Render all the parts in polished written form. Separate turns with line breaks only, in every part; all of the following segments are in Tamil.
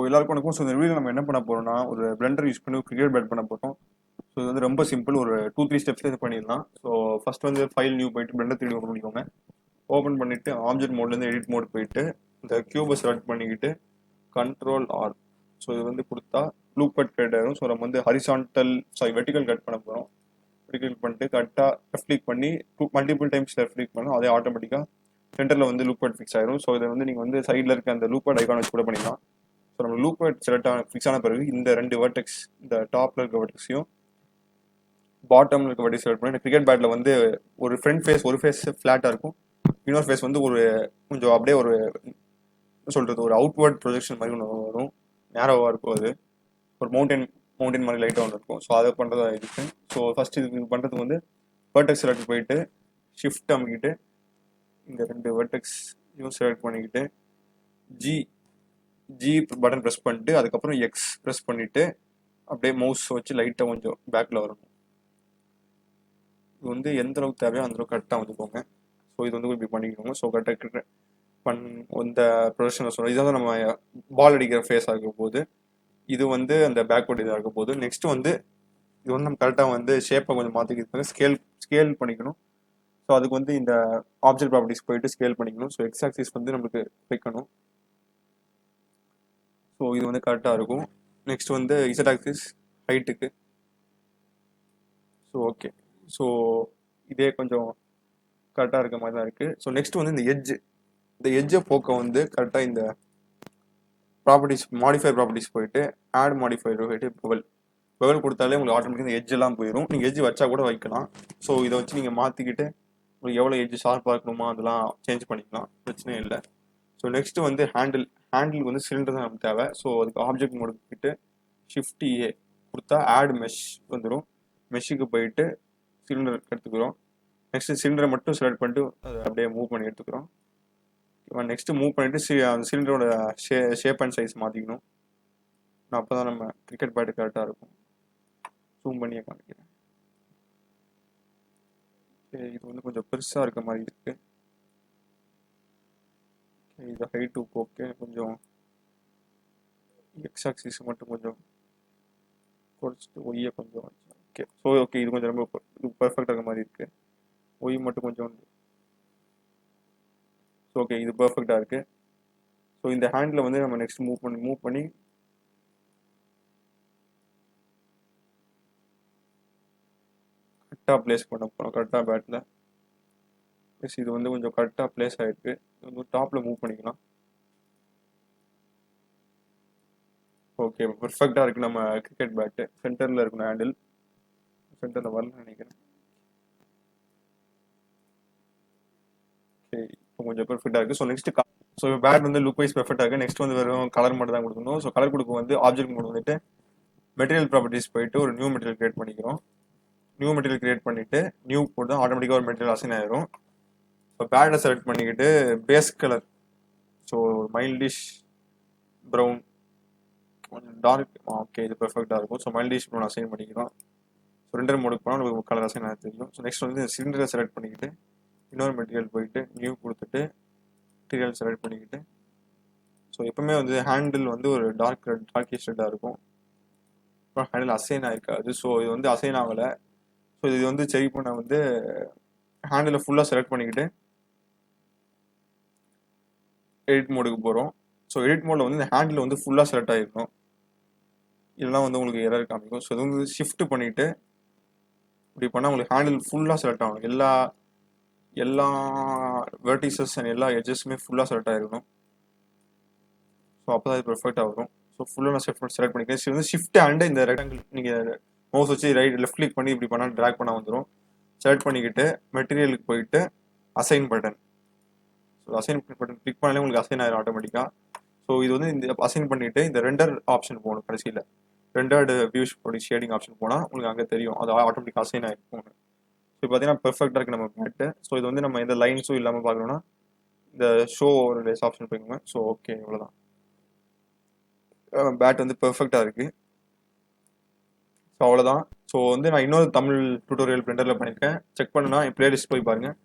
எல்லாருக்கும் வணக்கம். ஸோ இந்த வீடியோ நம்ம என்ன பண்ண போறோம்னா, ஒரு பிளெண்டர் யூஸ் பண்ணி கிரிக்கெட் பேட் பண்ண போறோம். ஸோ இது வந்து ரொம்ப சிம்பிள். ஒரு 2-3 ஸ்டெப்ஸ்ல இது பண்ணிடலாம். ஸோ ஃபர்ஸ்ட் வந்து ஃபைல் நியூ போயிட்டு பிளெண்டர் 3D ஓப்பன் பண்ணிக்கோங்க. ஓப்பன் பண்ணிட்டு ஆப்ஜெக்ட் மோட்லேருந்து எடிட் மோட் போயிட்டு இந்த கியூபை செலக்ட் பண்ணிக்கிட்டு Ctrl+R. ஸோ இது வந்து கொடுத்தா லூப் கட் கிரியேட் ஆயிரும். ஸோ நம்ம வந்து வெர்டிகல் கட் பண்ண போகிறோம். வெர்டிகல் பண்ணிட்டு கரெக்டாக லெஃப்ட் கிளிக் பண்ணி மல்டிபிள் டைம்ஸ் லெஃப்ட் கிளிக் பண்ணோம். அதே ஆட்டோமேட்டிக்காக சென்டரில் வந்து லூப் கட் ஃபிக்ஸ் ஆயிரும். ஸோ இதை வந்து நீங்கள் வந்து சைடில் இருக்க அந்த லூப் கட் ஐக்கான் வச்சு கூட பண்ணிக்கலாம். ஸோ நம்ம லூப் செலக்ட் ஃபிக்ஸ் ஆன பிறகு இந்த ரெண்டு வெர்டெக்ஸ், இந்த டாப்ல இருக்க வெர்டெக்ஸையும் பாட்டம்ல இருக்க வெர்டெக்ஸ் செலக்ட் பண்ணி கிரிக்கெட் பேட்ல வந்து ஒரு ஃப்ரண்ட் ஃபேஸ், ஒரு ஃபேஸ் ஃபிளாட்டா இருக்கும், இன்னொரு ஃபேஸ் வந்து ஒரு கொஞ்சம் அப்படியே ஒரு சொல்றது ஒரு அவுட்வர்ட் ப்ரொஜெக்ஷன் மாதிரி ஒன்று வரும். நேரோவா இருக்கும். அது ஒரு மவுண்டன் மாதிரி லைட்டாக ஒன்று இருக்கும். ஸோ அதை பண்ணுறதா இருக்கு. ஸோ ஃபர்ஸ்ட் இது பண்ணுறதுக்கு வந்து வெர்டெக்ஸ் செலக்ட் போயிட்டு ஷிஃப்ட் அமைக்கிட்டு இந்த ரெண்டு வெர்டெக்ஸையும் செலக்ட் பண்ணிக்கிட்டு ஜி பட்டன் ப்ரெஸ் பண்ணிட்டு அதுக்கப்புறம் எக்ஸ் ப்ரெஸ் பண்ணிட்டு அப்படியே மவுஸ் வச்சு லைட்டாக கொஞ்சம் பேக்கில் வரணும். இது வந்து எந்த அளவுக்கு தேவையோ அந்த அளவுக்கு கரெக்டாக வந்துக்கோங்க. ஸோ இது வந்து இப்படி பண்ணிக்கோங்க. ஸோ கரெக்டாக இந்த ப்ரொடக்ஷனில் சொல்கிறோம். இதை வந்து நம்ம பால் அடிக்கிற ஃபேஸாக இருக்க போது, இது வந்து அந்த பேக்வர்ட் இதாக இருக்க போது. நெக்ஸ்ட் வந்து இது வந்து நம்ம கரெக்டாக வந்து ஷேப்பை கொஞ்சம் மாற்றிக்கிறதுக்கு ஸ்கேல் பண்ணிக்கணும். ஸோ அதுக்கு வந்து இந்த ஆப்ஜெக்ட் ப்ராப்பர்ட்டிஸ் போயிட்டு ஸ்கேல் பண்ணிக்கணும். ஸோ எக்ஸ் ஆக்சிஸ் வந்து நம்மளுக்கு வைக்கணும். ஸோ இது வந்து கரெக்டாக இருக்கும். நெக்ஸ்ட் வந்து இசட் ஆக்சிஸ் ஹைட்டுக்கு. So okay. ஸோ இதே கொஞ்சம் கரெக்டாக இருக்க மாதிரி தான் இருக்குது. ஸோ நெக்ஸ்ட் வந்து இந்த எட்ஜை போக்க வந்து கரெக்டாக இந்த ப்ராப்பர்ட்டிஸ் ப்ராப்பர்ட்டிஸ் போயிட்டு ஆட் மாடிஃபையர் போயிட்டு பெவல் கொடுத்தாலே உங்களுக்கு ஆட்டோமேட்டிக்காக இந்த எட்ஜ் எல்லாம் போயிடும். நீங்கள் எட்ஜ் வச்சா கூட வைக்கலாம். ஸோ இதை வச்சு நீங்கள் மாற்றிக்கிட்டு உங்களுக்கு எவ்வளோ எட்ஜ் ஷார்ப்பாக இருக்கணுமோ அதெல்லாம் சேஞ்ச் பண்ணிக்கலாம், பிரச்சனையே இல்லை. ஸோ நெக்ஸ்ட் வந்து ஹேண்டில் வந்து சிலிண்டர் தான் நமக்கு தேவை. ஸோ அதுக்கு ஆப்ஜெக்ட் மோடு போயிட்டு ஷிஃப்ட் ஏ கொடுத்தா ஆட் மெஷ் வந்துடும். மெஷ்ஷுக்கு போயிட்டு சிலிண்டர் எடுத்துக்கிறோம். நெக்ஸ்ட் சிலிண்டரை மட்டும் செலக்ட் பண்ணிட்டு அதை அப்படியே மூவ் பண்ணி எடுத்துக்கிறோம். நெக்ஸ்ட் மூவ் பண்ணிட்டு அந்த சிலிண்டரோட ஷேப் அண்ட் சைஸ் மாற்றிக்கணும். அப்போ தான் நம்ம கிரிக்கெட் பேட்டு கரெக்டாக இருக்கும். ஜூம் பண்ணியே காமிக்கிறேன். இது வந்து கொஞ்சம் பெருசாக இருக்க மாதிரி இருக்கு. இது ஹைட்டு ஓகே. கொஞ்சம் எக்ஸ் ஆக்சிஸ் மட்டும் கொஞ்சம் குறைச்சிட்டு ஒய்யை கொஞ்சம் ஓகே. ஸோ ஓகே, இது கொஞ்சம் ரொம்ப பர்ஃபெக்டாக இருக்க மாதிரி இருக்கு. ஒய் மட்டும் கொஞ்சம் ஸோ ஓகே, இது பர்ஃபெக்டாக இருக்கு. ஸோ இந்த ஹேண்டில் வந்து நம்ம நெக்ஸ்ட் மூவ் பண்ணி கரெக்டாக பிளேஸ் பண்ண போகிறோம். கரெக்டாக பேட்டில் ப்ளஸ் இது வந்து கொஞ்சம் கரெக்டாக பிளேஸ் ஆகிருக்கு. இது வந்து டாப்பில் மூவ் பண்ணிக்கலாம். ஓகே, பர்ஃபெக்டாக இருக்குது நம்ம கிரிக்கெட் பேட்டு. சென்டரில் இருக்கணும் ஹேண்டில். சென்டரில் வரலன்னு நினைக்கிறேன். ஓகே, இப்போ கொஞ்சம் பர்ஃபெக்டாக இருக்குது. ஸோ நெக்ஸ்ட் பேட் வந்து லுக் வைஸ் பர்ஃபெக்டாக இருக்குது. நெக்ஸ்ட் வந்து வெறும் கலர் மட்டும் தான் கொடுக்கணும். ஸோ கலர் கொடுக்க வந்து ஆப்ஜெக்ட் மோட் வந்துட்டு மெட்டீரியல் ப்ராப்பர்ட்டிஸ் போயிட்டு ஒரு நியூ மெட்டீரியல் கிரியேட் பண்ணிக்கிறோம். நியூ மெட்டீரியல் கிரியேட் பண்ணிவிட்டு நியூ போட்டு தான் ஆட்டோமேட்டிக்காக ஒரு மெட்டீரியல் அசைன் ஆயிரும். ஸோ பேடை செலக்ட் பண்ணிக்கிட்டு பேஸ் கலர், ஸோ மைல்டிஷ் ப்ரௌன், கொஞ்சம் டார்க், ஓகே இது பெர்ஃபெக்டாக இருக்கும். ஸோ மைல்டிஷ் ப்ரௌன் அசைன் பண்ணிக்கிறோம். ஸோ ரெண்டர் மோடுக்கு போனால் நமக்கு கலர் அசைன் ஆக தெரியும். ஸோ நெக்ஸ்ட் வந்து சிலிண்டரை செலக்ட் பண்ணிக்கிட்டு இன்னொரு மெட்டீரியல் போயிட்டு நியூ கொடுத்துட்டு மெட்டீரியல் செலக்ட் பண்ணிக்கிட்டு ஸோ எப்பவுமே வந்து ஹேண்டில் வந்து ஒரு டார்க்கிஷ் ரெட்டாக இருக்கும். அப்புறம் ஹேண்டில் அசைன் ஆகிருக்காது. ஸோ இது வந்து அசைன் ஆகலை. ஸோ இது வந்து சரி பண்ண வந்து ஹேண்டில் ஃபுல்லாக செலக்ட் பண்ணிக்கிட்டு எடிட் மோடுக்கு போகிறோம். ஸோ எடிட் மோடில் வந்து இந்த ஹேண்டில் வந்து ஃபுல்லாக செலக்ட் ஆகிருக்கும். இதெல்லாம் வந்து உங்களுக்கு எரர் காமிக்கும். ஸோ இது வந்து ஷிஃப்ட் பண்ணிவிட்டு இப்படி பண்ணால் உங்களுக்கு ஹேண்டில் ஃபுல்லாக செலக்ட் ஆகணும். எல்லா வெர்டிசஸ் அண்ட் எல்லா எட்ஜஸுமே ஃபுல்லாக செலக்ட் ஆகிருக்கணும். ஸோ அப்போ தான் இது பெர்ஃபெக்டாக வரும். ஸோ ஃபுல்லாக நான் செலக்ட் பண்ணிக்கிறேன். ஸோ வந்து ஷிஃப்ட் அண்ட் இந்த ரெக்டாங்கிள் நீங்கள் மவுஸ் வச்சு லெஃப்ட் கிளிக் பண்ணி இப்படி பண்ணால் ட்ராக் பண்ண வந்துடும். செலக்ட் பண்ணிக்கிட்டு மெட்டீரியலுக்கு போயிட்டு assign button. So assign button click பண்ணாலே உங்களுக்கு அசைன் ஆயிரும் ஆட்டோமேட்டிக்காக. ஸோ இது வந்து இந்த அசைன் பண்ணிவிட்டு இந்த ரெண்டர் ஆப்ஷன் போகணும். கடைசியில் ரெண்டர்டு வியூஸ் ஷேடிங் ஆப்ஷன் போனால் உங்களுக்கு அங்கே தெரியும் அது ஆட்டோமேட்டிக்காக அசைன் ஆகிருக்கும். ஸோ பார்த்தீங்கன்னா பெர்ஃபெக்டாக இருக்குது நம்ம பேட்டு. ஸோ இது வந்து நம்ம எந்த லைன்ஸும் இல்லாமல் பார்க்கணும்னா இந்த ஷோ லேஸ் ஆப்ஷன் போய்க்கோங்க. ஸோ ஓகே, இவ்வளோதான். பேட் வந்து பெர்ஃபெக்டாக இருக்குது. ஸோ அவ்வளோதான். ஸோ வந்து நான் இன்னொரு தமிழ் டியூட்டோரியல் பிளெண்டரில் பண்ணியிருக்கேன். செக் பண்ணுன்னா என் பிளேலிஸ்ட் போய் பாருங்கள்.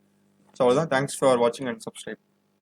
ஸோ அவ்வளோதான். தேங்க்ஸ் ஃபார் வாட்சிங் அண்ட் சப்ஸ்கிரைப்.